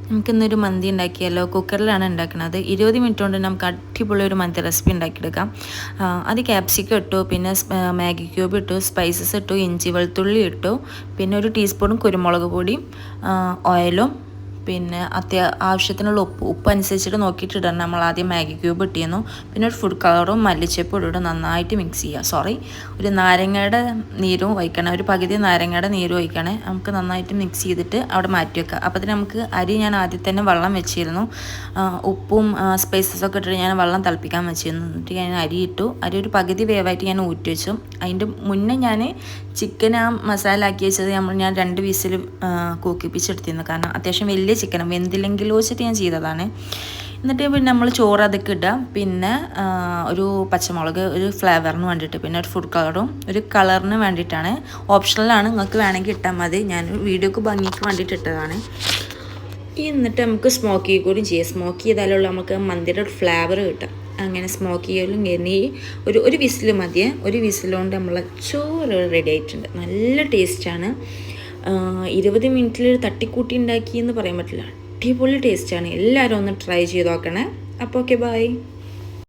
നമുക്കിന്നൊരു മന്തി ഉണ്ടാക്കിയല്ലോ. കുക്കറിലാണ് ഉണ്ടാക്കുന്നത്. 20 മിനിറ്റ് കൊണ്ട് നമുക്ക് അടിപൊളി ഒരു മന്തി റെസിപ്പി ഉണ്ടാക്കിയെടുക്കാം. അത് ക്യാപ്സിക്കം ഇട്ടു, പിന്നെ മാഗി ക്യൂബ് ഇട്ടു, സ്പൈസസ് ഇട്ടു, ഇഞ്ചി വെളുത്തുള്ളി ഇട്ടു, പിന്നെ ഒരു ടീസ്പൂൺ കുരുമുളക് പൊടിയും ഓയിലും, പിന്നെ ആവശ്യത്തിനുള്ള ഉപ്പ് അനുസരിച്ചിട്ട് നോക്കിയിട്ട് ഇടണം. നമ്മൾ ആദ്യം മാഗി ക്യൂബ് ഇട്ടിരുന്നു. പിന്നെ ഒരു ഫുഡ് കളറും മല്ലിച്ചപ്പും ഇട്ടിട്ട് നന്നായിട്ട് മിക്സ് ചെയ്യുക. ഒരു നാരങ്ങയുടെ നീരും ഒഴിക്കണം, ഒരു പകുതി നാരങ്ങയുടെ നീരും ഒഴിക്കണേ. നമുക്ക് നന്നായിട്ട് മിക്സ് ചെയ്തിട്ട് അവിടെ മാറ്റി വെക്കുക. അപ്പോൾ തന്നെ നമുക്ക് അരി ഞാൻ ആദ്യം തന്നെ വെള്ളം വെച്ചിരുന്നു. ഉപ്പും സ്പൈസസൊക്കെ ഇട്ടിട്ട് ഞാൻ വെള്ളം തിളപ്പിക്കാൻ വെച്ചിരുന്നു. എന്നിട്ട് ഞാൻ അരി ഇട്ടു. അരി ഒരു പകുതി വേവായിട്ട് ഞാൻ ഊറ്റി വെച്ചു. അതിൻ്റെ മുന്നേ ഞാൻ ചിക്കൻ മസാല ആക്കി വെച്ചത് ഞാൻ 2 വിസിൽ കൂക്കിപ്പിച്ചെടുത്തിരുന്നു. കാരണം അത്യാവശ്യം വലിയ ചിക്കനും വെന്തില്ലെങ്കിലോ വെച്ചിട്ട് ഞാൻ ചെയ്തതാണ്. എന്നിട്ട് പിന്നെ നമ്മൾ ചോറ് അതൊക്കെ ഇടുക. പിന്നെ ഒരു പച്ചമുളക് ഒരു ഫ്ലേവറിന് വേണ്ടിയിട്ട്, പിന്നെ ഒരു ഫുഡ് കളറും ഒരു കളറിന് വേണ്ടിയിട്ടാണ്. ഓപ്ഷണലാണ്, നിങ്ങൾക്ക് വേണമെങ്കിൽ ഇട്ടാൽ മതി. ഞാൻ വീഡിയോക്ക് ഭംഗിക്ക് വേണ്ടിയിട്ട് ഇട്ടതാണ്. എന്നിട്ട് നമുക്ക് സ്മോക്കി കൂടി ചെയ്യാം. സ്മോക്ക് ചെയ്താലുള്ള നമുക്ക് മന്തിയുടെ ഒരു ഫ്ലേവർ കിട്ടും. അങ്ങനെ സ്മോക്ക് ചെയ്യലും കഴിഞ്ഞ് ഒരു വിസിൽ മതിയെ. ഒരു വിസിലുകൊണ്ട് നമ്മൾ ചോറ് റെഡി ആയിട്ടുണ്ട്. നല്ല ടേസ്റ്റാണ്. 20 മിനിറ്റിൽ തട്ടിക്കൂട്ടി ഉണ്ടാക്കി എന്ന് പറയാൻ പറ്റില്ല. അടിപൊളി ടേസ്റ്റാണ്. എല്ലാവരും ഒന്ന് ട്രൈ ചെയ്ത് നോക്കണേ. അപ്പോൾ ഓക്കെ, ബൈ.